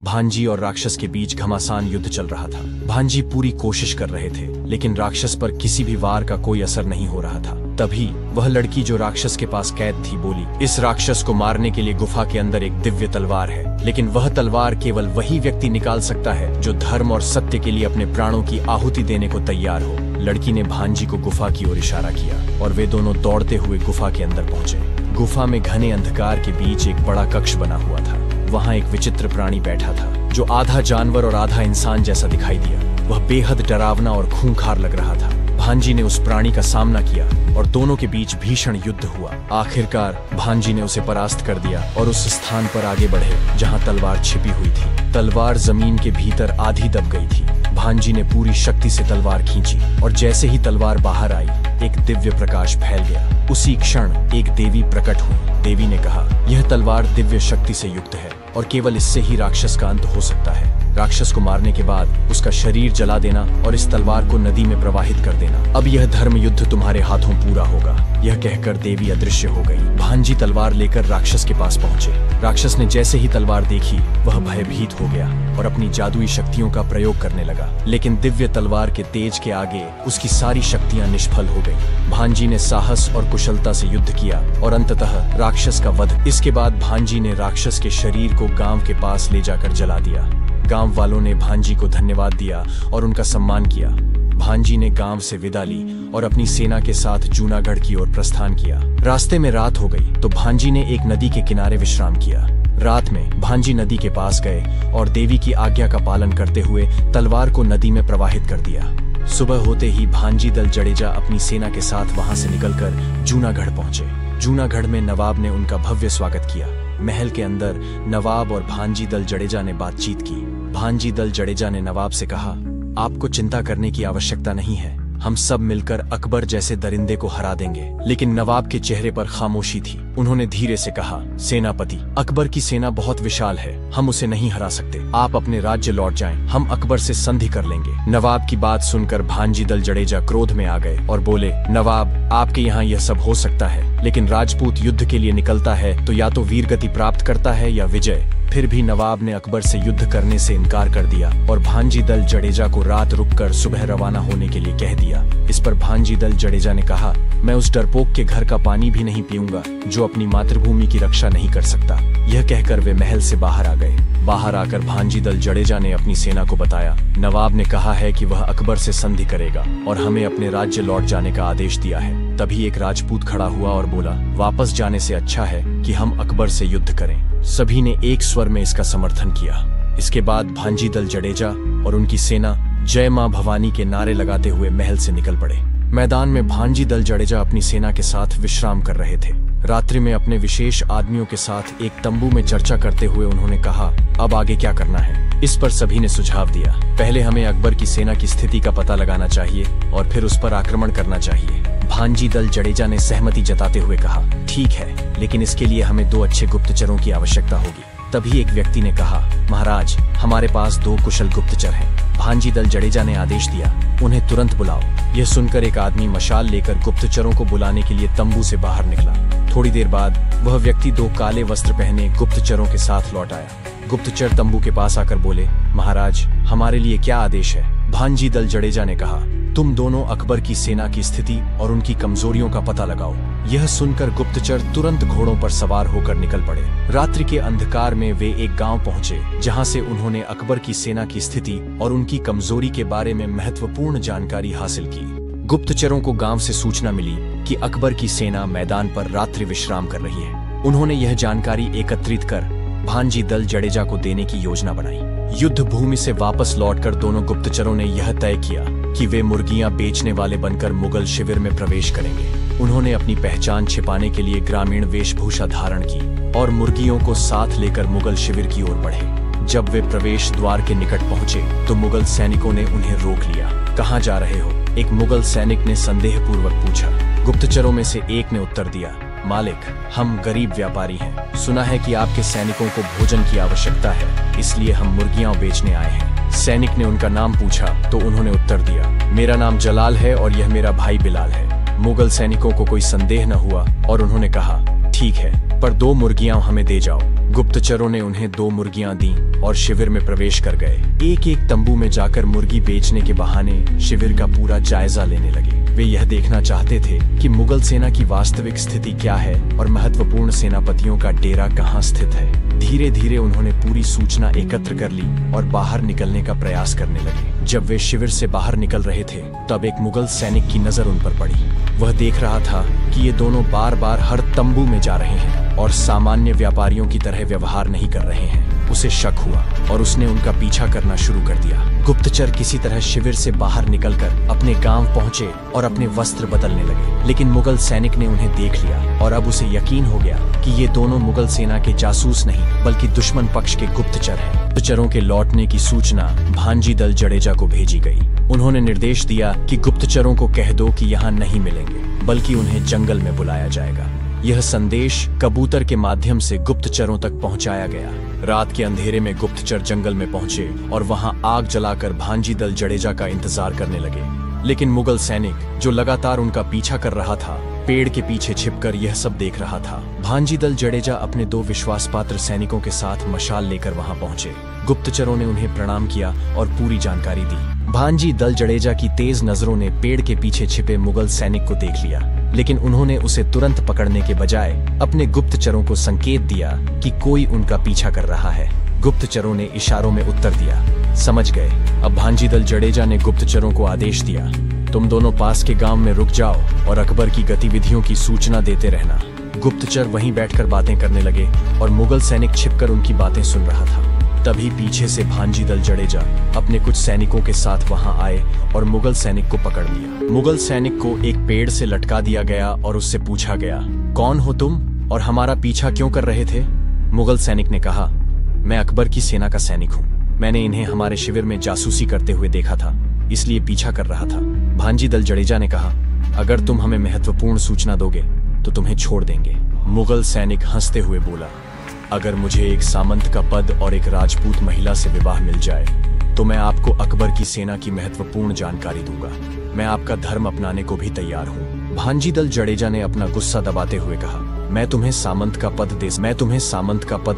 भांजी और राक्षस के बीच घमासान युद्ध चल रहा था। भांजी पूरी कोशिश कर रहे थे, लेकिन राक्षस पर किसी भी वार का कोई असर नहीं हो रहा था। तभी वह लड़की जो राक्षस के पास कैद थी बोली, इस राक्षस को मारने के लिए गुफा के अंदर एक दिव्य तलवार है, लेकिन वह तलवार केवल वही व्यक्ति निकाल सकता है जो धर्म और सत्य के लिए अपने प्राणों की आहुति देने को तैयार हो। लड़की ने भांजी को गुफा की ओर इशारा किया और वे दोनों दौड़ते हुए गुफा के अंदर पहुंचे। गुफा में घने अंधकार के बीच एक बड़ा कक्ष बना हुआ था। वहां एक विचित्र प्राणी बैठा था जो आधा जानवर और आधा इंसान जैसा दिखाई दिया। वह बेहद डरावना और खूंखार लग रहा था। भांजी ने उस प्राणी का सामना किया और दोनों के बीच भीषण युद्ध हुआ। आखिरकार भांजी ने उसे परास्त कर दिया और उस स्थान पर आगे बढ़े जहां तलवार छिपी हुई थी। तलवार जमीन के भीतर आधी दब गई थी। भांजी ने पूरी शक्ति से तलवार खींची और जैसे ही तलवार बाहर आई, एक दिव्य प्रकाश फैल गया। उसी क्षण एक देवी प्रकट हुई। देवी ने कहा, यह तलवार दिव्य शक्ति से युक्त है और केवल इससे ही राक्षस का अंत हो सकता है। राक्षस को मारने के बाद उसका शरीर जला देना और इस तलवार को नदी में प्रवाहित कर देना। अब यह धर्म युद्ध तुम्हारे हाथों पूरा होगा। यह कहकर देवी अदृश्य हो गई। भांजी तलवार लेकर राक्षस के पास पहुंचे। राक्षस ने जैसे ही तलवार देखी, वह भयभीत हो गया और अपनी जादुई शक्तियों का प्रयोग करने लगा, लेकिन दिव्य तलवार के तेज के आगे उसकी सारी शक्तियां निष्फल हो गई। भांजी ने साहस और कुशलता से युद्ध किया और अंततः राक्षस का वध। इसके बाद भांजी ने राक्षस के शरीर को गांव के पास ले जाकर जला दिया। गांव वालों ने भांजी को धन्यवाद दिया और उनका सम्मान किया। भांजी ने गांव से विदा ली और अपनी सेना के साथ जूनागढ़ की ओर प्रस्थान किया। रास्ते में रात हो गई तो भांजी ने एक नदी के किनारे विश्राम किया। रात में भांजी नदी के पास गए और देवी की आज्ञा का पालन करते हुए तलवार को नदी में प्रवाहित कर दिया। सुबह होते ही भांजी दल जडेजा अपनी सेना के साथ वहां से निकलकर जूनागढ़ पहुंचे। जूनागढ़ में नवाब ने उनका भव्य स्वागत किया। महल के अंदर नवाब और भांजी दल जडेजा ने बातचीत की। भांजी दल जडेजा ने नवाब से कहा, आपको चिंता करने की आवश्यकता नहीं है, हम सब मिलकर अकबर जैसे दरिंदे को हरा देंगे। लेकिन नवाब के चेहरे पर खामोशी थी। उन्होंने धीरे से कहा, सेनापति, अकबर की सेना बहुत विशाल है, हम उसे नहीं हरा सकते। आप अपने राज्य लौट जाएं, हम अकबर से संधि कर लेंगे। नवाब की बात सुनकर भांजी दल जडेजा क्रोध में आ गए और बोले, नवाब, आपके यहाँ यह सब हो सकता है, लेकिन राजपूत युद्ध के लिए निकलता है तो या तो वीरगति प्राप्त करता है या विजय। फिर भी नवाब ने अकबर से युद्ध करने से इनकार कर दिया और भांजी दल जडेजा को रात रुककर सुबह रवाना होने के लिए कह दिया। इस पर भांजी दल जडेजा ने कहा, मैं उस डरपोक के घर का पानी भी नहीं पीऊंगा जो अपनी मातृभूमि की रक्षा नहीं कर सकता। यह कहकर वे महल से बाहर आ गए। बाहर आकर भांजी दल जडेजा ने अपनी सेना को बताया, नवाब ने कहा है कि वह अकबर से संधि करेगा और हमें अपने राज्य लौट जाने का आदेश दिया है। तभी एक राजपूत खड़ा हुआ और बोला, वापस जाने से अच्छा है कि हम अकबर से युद्ध करें। सभी ने एक स्वर में इसका समर्थन किया। इसके बाद भांजी दल जडेजा और उनकी सेना जय मां भवानी के नारे लगाते हुए महल से निकल पड़े। मैदान में भांजी दल जडेजा अपनी सेना के साथ विश्राम कर रहे थे। रात्रि में अपने विशेष आदमियों के साथ एक तंबू में चर्चा करते हुए उन्होंने कहा, अब आगे क्या करना है। इस पर सभी ने सुझाव दिया, पहले हमें अकबर की सेना की स्थिति का पता लगाना चाहिए और फिर उस पर आक्रमण करना चाहिए। भांजी दल जडेजा ने सहमति जताते हुए कहा, ठीक है, लेकिन इसके लिए हमें 2 अच्छे गुप्तचरों की आवश्यकता होगी। तभी एक व्यक्ति ने कहा, महाराज, हमारे पास 2 कुशल गुप्तचर हैं। भांजी दल जडेजा ने आदेश दिया, उन्हें तुरंत बुलाओ। यह सुनकर एक आदमी मशाल लेकर गुप्तचरों को बुलाने के लिए तंबू से बाहर निकला। थोड़ी देर बाद वह व्यक्ति 2 काले वस्त्र पहने गुप्तचरों के साथ लौट आया। गुप्तचर तंबू के पास आकर बोले, महाराज, हमारे लिए क्या आदेश है। भांजी दल जडेजा ने कहा, तुम दोनों अकबर की सेना की स्थिति और उनकी कमजोरियों का पता लगाओ। यह सुनकर गुप्तचर तुरंत घोड़ों पर सवार होकर निकल पड़े। रात्रि के अंधकार में वे एक गांव पहुंचे, जहां से उन्होंने अकबर की सेना की स्थिति और उनकी कमजोरी के बारे में महत्वपूर्ण जानकारी हासिल की। गुप्तचरों को गांव से सूचना मिली कि अकबर की सेना मैदान पर रात्रि विश्राम कर रही है। उन्होंने यह जानकारी एकत्रित कर भांजी दल जडेजा को देने की योजना बनाई। युद्ध भूमि से वापस लौटकर दोनों गुप्तचरों ने यह तय किया कि वे मुर्गियां बेचने वाले बनकर मुगल शिविर में प्रवेश करेंगे। उन्होंने अपनी पहचान छिपाने के लिए ग्रामीण वेशभूषा धारण की और मुर्गियों को साथ लेकर मुगल शिविर की ओर बढ़े। जब वे प्रवेश द्वार के निकट पहुंचे तो मुगल सैनिकों ने उन्हें रोक लिया। कहां जा रहे हो? एक मुगल सैनिक ने संदेहपूर्वक पूछा। गुप्तचरों में से एक ने उत्तर दिया, मालिक, हम गरीब व्यापारी हैं। सुना है कि आपके सैनिकों को भोजन की आवश्यकता है, इसलिए हम मुर्गियां बेचने आए हैं। सैनिक ने उनका नाम पूछा तो उन्होंने उत्तर दिया, मेरा नाम जलाल है और यह मेरा भाई बिलाल है। मुगल सैनिकों को कोई संदेह न हुआ और उन्होंने कहा, ठीक है, पर 2 मुर्गियां हमें दे जाओ। गुप्तचरों ने उन्हें 2 मुर्गियां दी और शिविर में प्रवेश कर गए। एक एक तंबू में जाकर मुर्गी बेचने के बहाने शिविर का पूरा जायजा लेने लगे। वे यह देखना चाहते थे कि मुगल सेना की वास्तविक स्थिति क्या है और महत्वपूर्ण सेनापतियों का डेरा कहाँ स्थित है। धीरे धीरे उन्होंने पूरी सूचना एकत्र कर ली और बाहर निकलने का प्रयास करने लगे। जब वे शिविर से बाहर निकल रहे थे तब एक मुगल सैनिक की नजर उन पर पड़ी। वह देख रहा था कि ये दोनों बार बार हर तंबू में जा रहे हैं और सामान्य व्यापारियों की तरह व्यवहार नहीं कर रहे हैं। उसे शक हुआ और उसने उनका पीछा करना शुरू कर दिया। गुप्तचर किसी तरह शिविर से बाहर निकलकर अपने गांव पहुंचे और अपने वस्त्र बदलने लगे, लेकिन मुगल सैनिक ने उन्हें देख लिया और अब उसे यकीन हो गया कि ये दोनों मुगल सेना के जासूस नहीं बल्कि दुश्मन पक्ष के गुप्तचर हैं। गुप्तचरों के लौटने की सूचना भांजी दल जडेजा को भेजी गई। उन्होंने निर्देश दिया कि गुप्तचरों को कह दो कि यहाँ नहीं मिलेंगे बल्कि उन्हें जंगल में बुलाया जाएगा। यह संदेश कबूतर के माध्यम से गुप्तचरों तक पहुंचाया गया। रात के अंधेरे में गुप्तचर जंगल में पहुंचे और वहां आग जलाकर भांजी दल जडेजा का इंतजार करने लगे, लेकिन मुगल सैनिक जो लगातार उनका पीछा कर रहा था पेड़ के पीछे छिपकर यह सब देख रहा था। भांजी दल जडेजा अपने 2 विश्वासपात्र सैनिकों के साथ मशाल लेकर वहां पहुंचे। गुप्तचरों ने उन्हें प्रणाम किया और पूरी जानकारी दी। भांजी दल जडेजा की तेज नजरों ने पेड़ के पीछे छिपे मुगल सैनिक को देख लिया, लेकिन उन्होंने उसे तुरंत पकड़ने के बजाय अपने गुप्तचरों को संकेत दिया कि कोई उनका पीछा कर रहा है। गुप्तचरों ने इशारों में उत्तर दिया, समझ गए। अब भांजी दल जडेजा ने गुप्तचरों को आदेश दिया, तुम दोनों पास के गांव में रुक जाओ और अकबर की गतिविधियों की सूचना देते रहना। गुप्तचर वहीं बैठकर बातें करने लगे और मुगल सैनिक छिपकर उनकी बातें सुन रहा था। तभी पीछे से भांजी दल जडेजा अपने कुछ सैनिकों के साथ वहां आए और मुगल सैनिक को पकड़ लिया। मुगल सैनिक को एक पेड़ से लटका दिया गया और उससे पूछा गया, कौन हो तुम और हमारा पीछा क्यों कर रहे थे? मुगल सैनिक ने कहा, मैं अकबर की सेना का सैनिक हूँ। मैंने इन्हें हमारे शिविर में जासूसी करते हुए देखा था, इसलिए पीछा कर रहा था। भांजी दल जडेजा ने कहा, अगर तुम हमें महत्वपूर्ण सूचना दोगे तो तुम्हें छोड़ देंगे। मुगल सैनिक हंसते हुए बोला, अगर मुझे एक सामंत का पद और एक राजपूत महिला से विवाह मिल जाए तो मैं आपको अकबर की सेना की महत्वपूर्ण जानकारी दूंगा। मैं आपका धर्म अपनाने को भी तैयार हूँ। भांजी दल जडेजा ने अपना गुस्सा दबाते हुए कहा, मैं तुम्हें सामंत का पद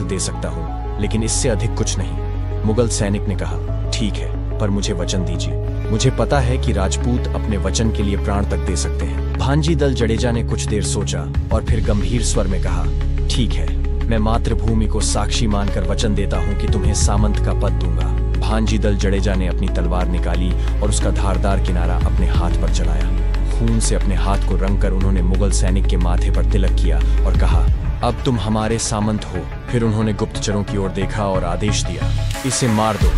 दे सकता हूँ, लेकिन इससे अधिक कुछ नहीं। मुगल सैनिक ने कहा, ठीक है, पर मुझे वचन दीजिए। मुझे पता है कि राजपूत अपने वचन के लिए प्राण तक दे सकते हैं। भांजी दल जडेजा ने कुछ देर सोचा और फिर गंभीर स्वर में कहा, ठीक है, मैं मातृभूमि को साक्षी मानकर वचन देता हूँ कि तुम्हें सामंत का पद दूंगा। भांजी दल जडेजा ने अपनी तलवार निकाली और उसका धारदार किनारा अपने हाथ पर चलाया। खून से अपने हाथ को रंगकर उन्होंने मुगल सैनिक के माथे पर तिलक किया और कहा, अब तुम हमारे सामंत हो। फिर उन्होंने गुप्तचरों की ओर देखा और आदेश दिया, इसे मार दो।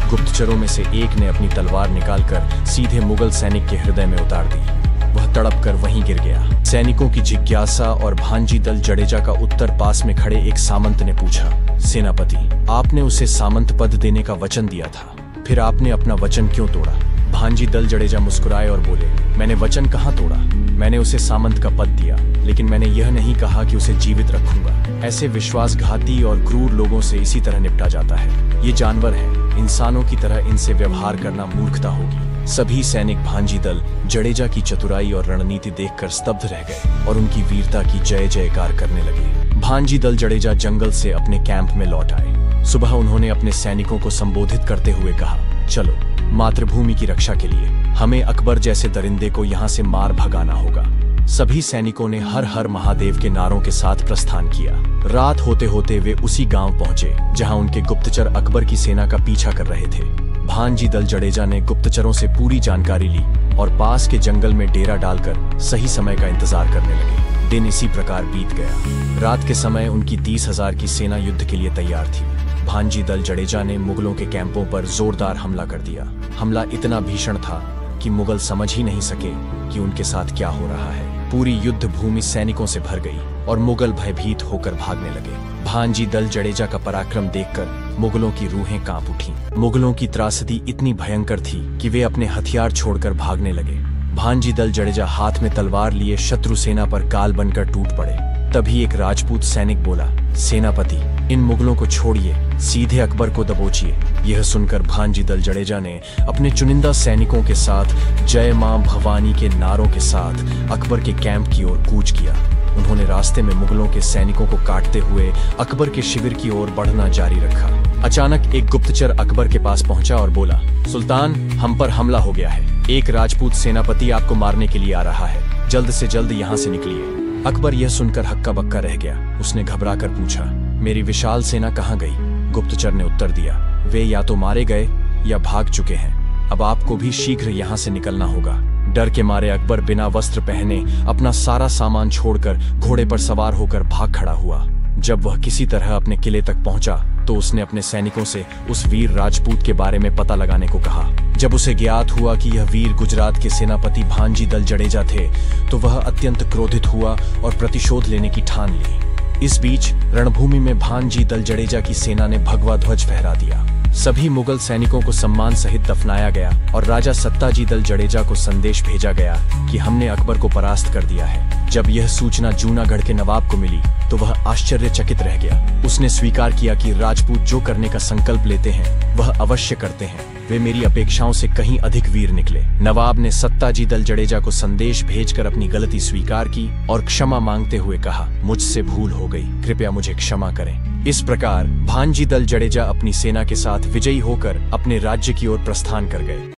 गुप्तचरों में से एक ने अपनी तलवार निकालकर सीधे मुगल सैनिक के हृदय में उतार दी। वह तड़प कर वहीं गिर गया। सैनिकों की जिज्ञासा और भांजी दल जडेजा का उत्तर पास में खड़े एक सामंत ने पूछा, सेनापति, आपने उसे सामंत पद देने का वचन दिया था, फिर आपने अपना वचन क्यों तोड़ा? भांजी दल जडेजा मुस्कुराए और बोले, मैंने वचन कहाँ तोड़ा? मैंने उसे सामंत का पद दिया, लेकिन मैंने यह नहीं कहा कि उसे जीवित रखूंगा। ऐसे विश्वासघाती और क्रूर लोगों से इसी तरह निपटा जाता है। ये जानवर हैं, इंसानों की तरह इनसे व्यवहार करना मूर्खता होगी। सभी सैनिक भांजी दल जडेजा की चतुराई और रणनीति देखकर स्तब्ध रह गए और उनकी वीरता की जय जयकार करने लगे। भांजी दल जडेजा जंगल से अपने कैंप में लौट आए। सुबह उन्होंने अपने सैनिकों को संबोधित करते हुए कहा, चलो, मातृभूमि की रक्षा के लिए हमें अकबर जैसे दरिंदे को यहाँ से मार भगाना होगा। सभी सैनिकों ने हर हर महादेव के नारों के साथ प्रस्थान किया। रात होते होते वे उसी गांव पहुंचे जहां उनके गुप्तचर अकबर की सेना का पीछा कर रहे थे। भांजी दल जडेजा ने गुप्तचरों से पूरी जानकारी ली और पास के जंगल में डेरा डालकर सही समय का इंतजार करने लगे। दिन इसी प्रकार बीत गया। रात के समय उनकी 30,000 की सेना युद्ध के लिए तैयार थी। भांजी दल जडेजा ने मुगलों के कैंपों पर जोरदार हमला कर दिया। हमला इतना भीषण था कि मुगल समझ ही नहीं सके कि उनके साथ क्या हो रहा है। पूरी युद्ध भूमि सैनिकों से भर गई और मुगल भयभीत होकर भागने लगे। भांजी दल जडेजा का पराक्रम देखकर मुगलों की रूहें कांप उठीं। मुगलों की त्रासदी इतनी भयंकर थी कि वे अपने हथियार छोड़कर भागने लगे। भांजी दल जडेजा हाथ में तलवार लिए शत्रु सेना पर काल बनकर टूट पड़े। तभी एक राजपूत सैनिक बोला, सेनापति, इन मुगलों को छोड़िए, सीधे अकबर को दबोचिए। यह सुनकर भांजी दल जडेजा ने अपने चुनिंदा सैनिकों के साथ जय मां भवानी के नारों के साथ अकबर के कैंप की ओर कूच किया। उन्होंने रास्ते में मुगलों के सैनिकों को काटते हुए अकबर के शिविर की ओर बढ़ना जारी रखा। अचानक एक गुप्तचर अकबर के पास पहुंचा और बोला, सुल्तान, हम पर हमला हो गया है। एक राजपूत सेनापति आपको मारने के लिए आ रहा है, जल्द से जल्द यहाँ से निकलिए। अकबर यह सुनकर हक्का बक्का रह गया। उसने घबरा कर पूछा, मेरी विशाल सेना कहाँ गई? गुप्तचर ने उत्तर दिया, वे या तो मारे गए या भाग चुके हैं। अब आपको भी शीघ्र यहाँ से निकलना होगा। डर के मारे अकबर बिना वस्त्र पहने अपना सारा सामान छोड़कर घोड़े पर सवार होकर भाग खड़ा हुआ। जब वह किसी तरह अपने किले तक पहुंचा तो उसने अपने सैनिकों से उस वीर राजपूत के बारे में पता लगाने को कहा। जब उसे ज्ञात हुआ कि यह वीर गुजरात के सेनापति भांजी दल जडेजा थे तो वह अत्यंत क्रोधित हुआ और प्रतिशोध लेने की ठान ली। इस बीच रणभूमि में भांजी दल जडेजा की सेना ने भगवा ध्वज फहरा दिया। सभी मुगल सैनिकों को सम्मान सहित दफनाया गया और राजा सत्ताजी दल जडेजा को संदेश भेजा गया कि हमने अकबर को परास्त कर दिया है। जब यह सूचना जूनागढ़ के नवाब को मिली तो वह आश्चर्यचकित रह गया। उसने स्वीकार किया कि राजपूत जो करने का संकल्प लेते हैं वह अवश्य करते हैं। वे मेरी अपेक्षाओं से कहीं अधिक वीर निकले। नवाब ने सत्ताजी दल जडेजा को संदेश भेजकर अपनी गलती स्वीकार की और क्षमा मांगते हुए कहा, मुझसे भूल हो गई, कृपया मुझे क्षमा करें। इस प्रकार भांजी दल जडेजा अपनी सेना के साथ विजयी होकर अपने राज्य की ओर प्रस्थान कर गए।